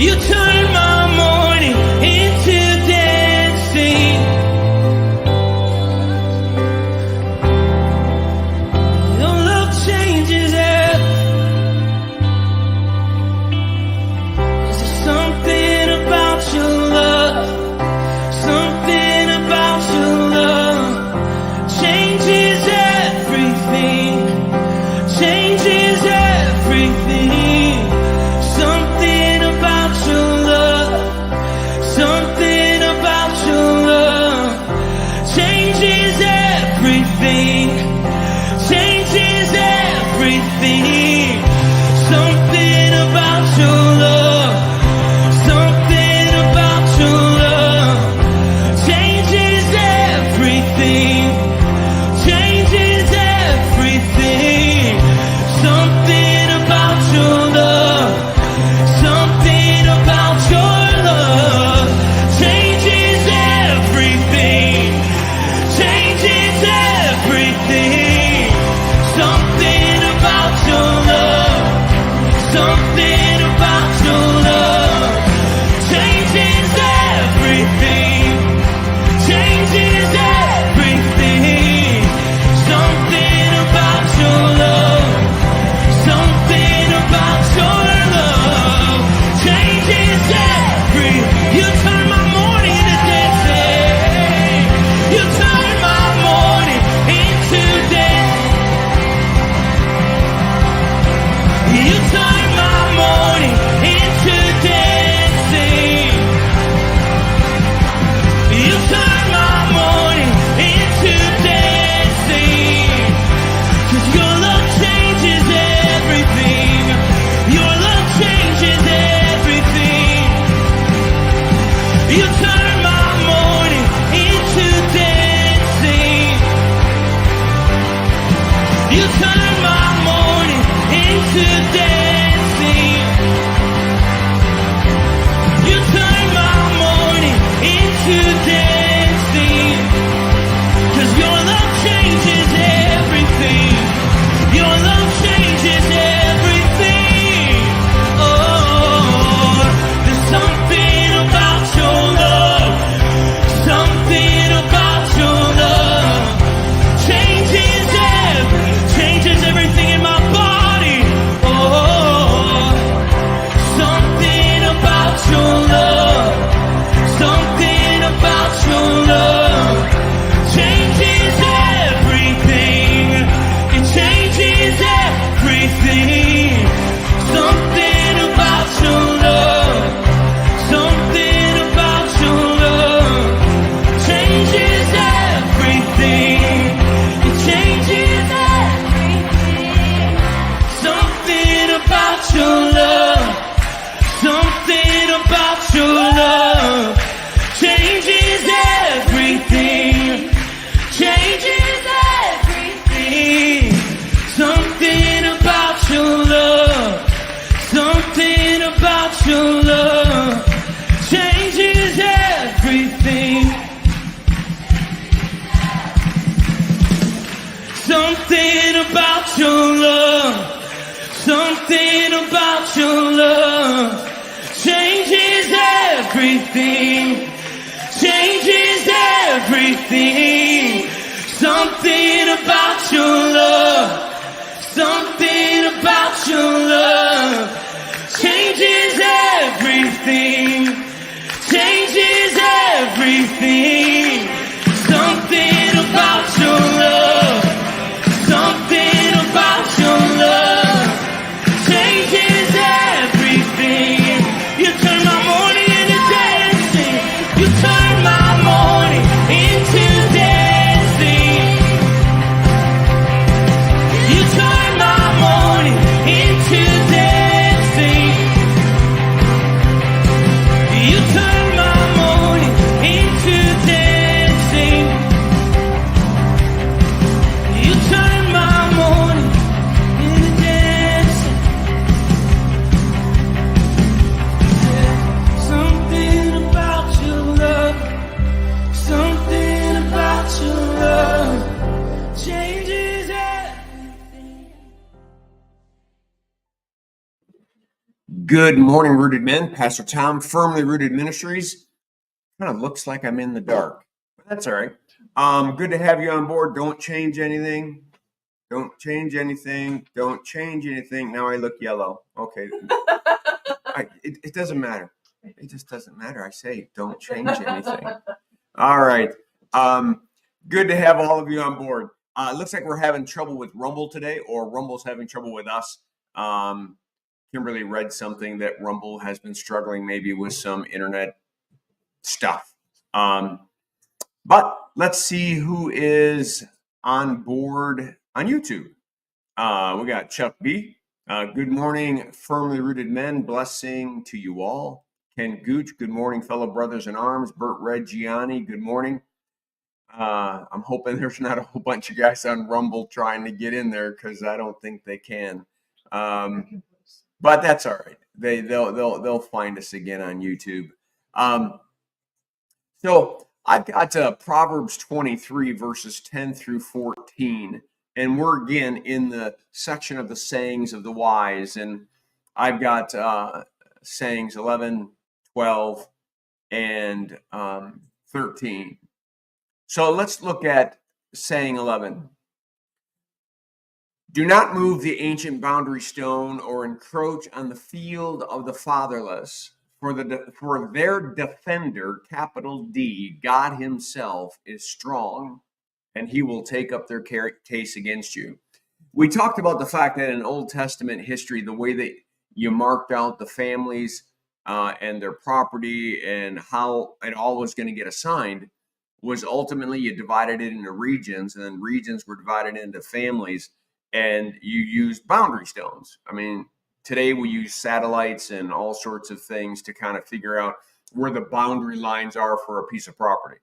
You turn my mourning into dancing. Your love changes everything. There's something about your love, something about your love changes everything, changes everything. Something about your love, something about your love changes everything, changes everything. Something about your love, something about your love changes everything, changes everything. Something about your love, something about your love changes everything, changes everything. Something about your love, something about your love changes everything, changes everything. Something about your love, something about your love changes every. You turn my mourning into dancing. You turn my mourning into dance. You turn my mourning into dancing. You turn my mourning into dancing. 'Cause your love changes everything. Your love changes everything. You turn my mourning into dancing. You turn my mourning into dancing. You turn my mourning into dancing. 'Cause your love changes everything. Your love changes everything. Oh, there's something about your love, something about your love changes everything in my body. Oh, something about your love, something about your love changes everything. It changes everything. Something about your love, something about your love changes everything. It changes everything. Something about your love, something about your love changes everything, changes everything. Something about your love, something about your love changes everything. Something about your love, something about your love changes everything, changes everything. Something about your love, something about your love changes everything, changes everything. Something about your love, something about your love changes everything. You turn my mourning into dancing. You turn my mourning into dancing. Good morning, Rooted Men. Pastor Tom, Firmly Rooted Ministries. Kind of looks like I'm in the dark, but that's all right. Good to have you on board. Don't change anything. Don't change anything. Don't change anything. Now I look yellow. Okay. It doesn't matter. It just doesn't matter. I say don't change anything. All right. Good to have all of you on board. It looks like we're having trouble with Rumble today, or Rumble's having trouble with us. Kimberly read something that Rumble has been struggling maybe with some internet stuff. But let's see who is on board on YouTube. We got Chuck B. Good morning, Firmly Rooted Men. Blessing to you all. Ken Gooch, good morning, fellow brothers in arms. Bert Reggiani, good morning. I'm hoping there's not a whole bunch of guys on Rumble trying to get in there because I don't think they can. But that's all right. They'll find us again on YouTube. So I've got Proverbs 23 verses 10 through 14, and we're again in the section of the sayings of the wise, and I've got sayings 11, 12, and 13. So let's look at saying 11. Do not move the ancient boundary stone or encroach on the field of the fatherless. For their defender, capital D, God himself is strong, and he will take up their case against you. We talked about the fact that in Old Testament history, the way that you marked out the families and their property and how it all was going to get assigned was ultimately you divided it into regions, and then regions were divided into families. And you used boundary stones. I mean, today we use satellites and all sorts of things to kind of figure out where the boundary lines are for a piece of property.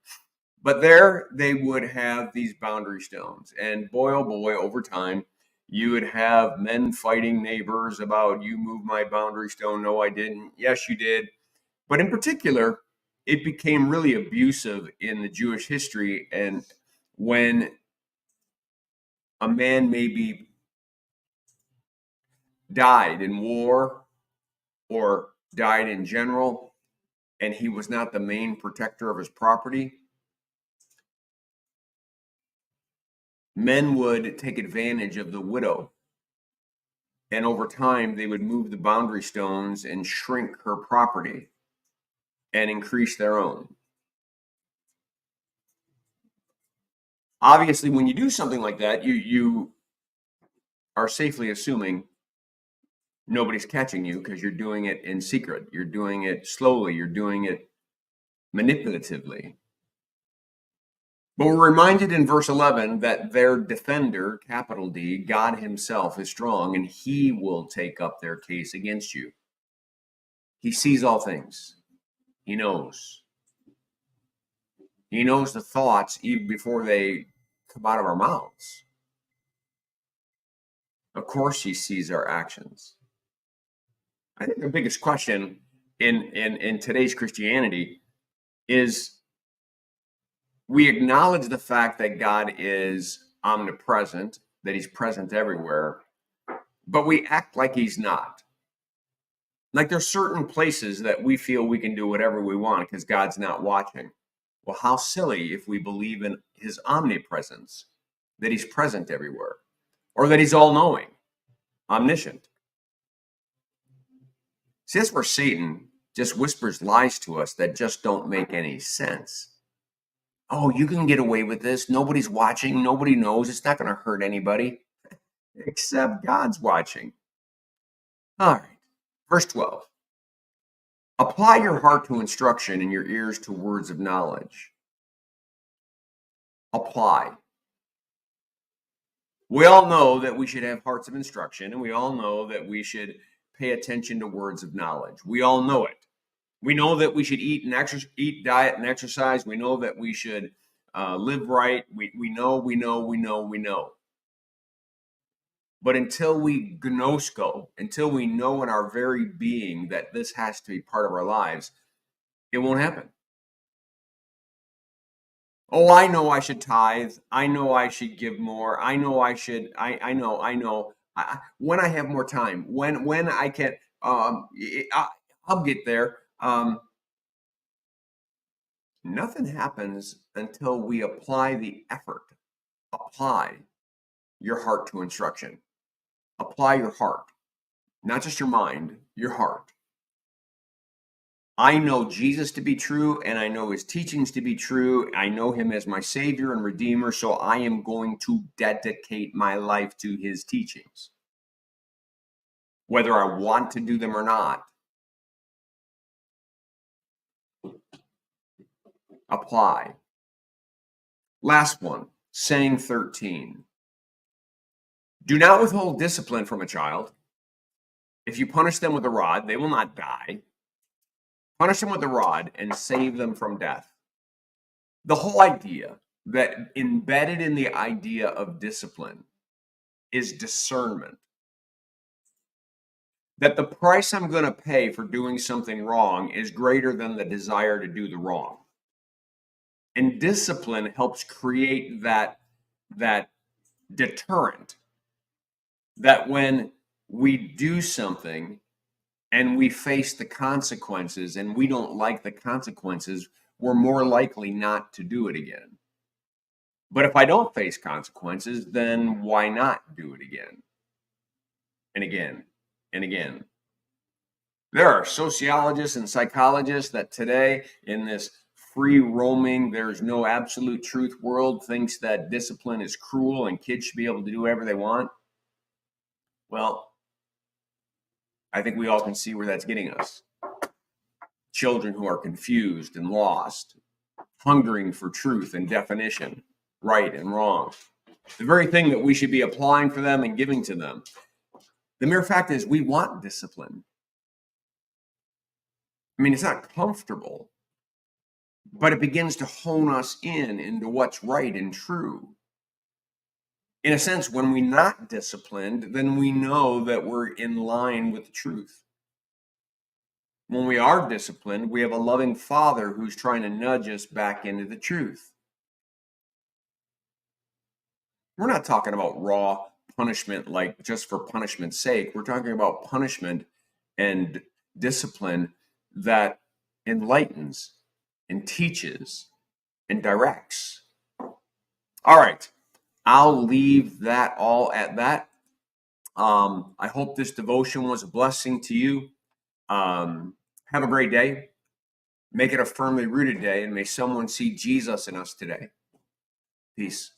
But there they would have these boundary stones. And boy, oh boy, over time, you would have men fighting neighbors about, you moved my boundary stone. No, I didn't. Yes, you did. But in particular, it became really abusive in the Jewish history. And when a man maybe died in war or died in general, and he was not the main protector of his property, men would take advantage of the widow. And over time, they would move the boundary stones and shrink her property and increase their own. Obviously, when you do something like that, you are safely assuming nobody's catching you because you're doing it in secret. You're doing it slowly. You're doing it manipulatively. But we're reminded in verse 11 that their defender, capital D, God himself is strong, and he will take up their case against you. He sees all things. He knows. He knows the thoughts even before they come out of our mouths. Of course, he sees our actions. I think the biggest question in today's Christianity is we acknowledge the fact that God is omnipresent, that he's present everywhere, but we act like he's not. Like there's certain places that we feel we can do whatever we want because God's not watching. Well, how silly if we believe in his omnipresence, that he's present everywhere, or that he's all-knowing, omniscient. See, that's where Satan just whispers lies to us that just don't make any sense. Oh, you can get away with this. Nobody's watching. Nobody knows. It's not going to hurt anybody, except God's watching. All right. Verse 12. Apply your heart to instruction and your ears to words of knowledge. Apply. We all know that we should have hearts of instruction, and we all know that we should pay attention to words of knowledge. We all know it. We know that we should eat, diet, and exercise. We know that we should live right. We know. But until we gnosko, until we know in our very being that this has to be part of our lives, it won't happen. Oh, I know I should tithe. I know I should give more. I know I should. I know. When I have more time, when I can. I'll get there. Nothing happens until we apply the effort. Apply your heart to instruction. Apply your heart, not just your mind, your heart. I know Jesus to be true, and I know his teachings to be true. I know him as my Savior and Redeemer, so I am going to dedicate my life to his teachings, whether I want to do them or not. Apply. Last one, saying 13. Do not withhold discipline from a child. If you punish them with a rod, they will not die. Punish them with the rod and save them from death. The whole idea that embedded in the idea of discipline is discernment. That the price I'm going to pay for doing something wrong is greater than the desire to do the wrong. And discipline helps create that deterrent, that when we do something and we face the consequences and we don't like the consequences, we're more likely not to do it again. But if I don't face consequences, then why not do it again? And again, and again. There are sociologists and psychologists that today, in this free roaming, there's no absolute truth world, thinks that discipline is cruel and kids should be able to do whatever they want. Well, I think we all can see where that's getting us. Children who are confused and lost, hungering for truth and definition, right and wrong. The very thing that we should be applying for them and giving to them. The mere fact is we want discipline. I mean, it's not comfortable, but it begins to hone us into what's right and true. In a sense, when we're not disciplined, then we know that we're in line with the truth. When we are disciplined, we have a loving Father who's trying to nudge us back into the truth. We're not talking about raw punishment, like just for punishment's sake. We're talking about punishment and discipline that enlightens and teaches and directs. All right, I'll leave that all at that. I hope this devotion was a blessing to you. Have a great day. Make it a firmly rooted day, and may someone see Jesus in us today. Peace.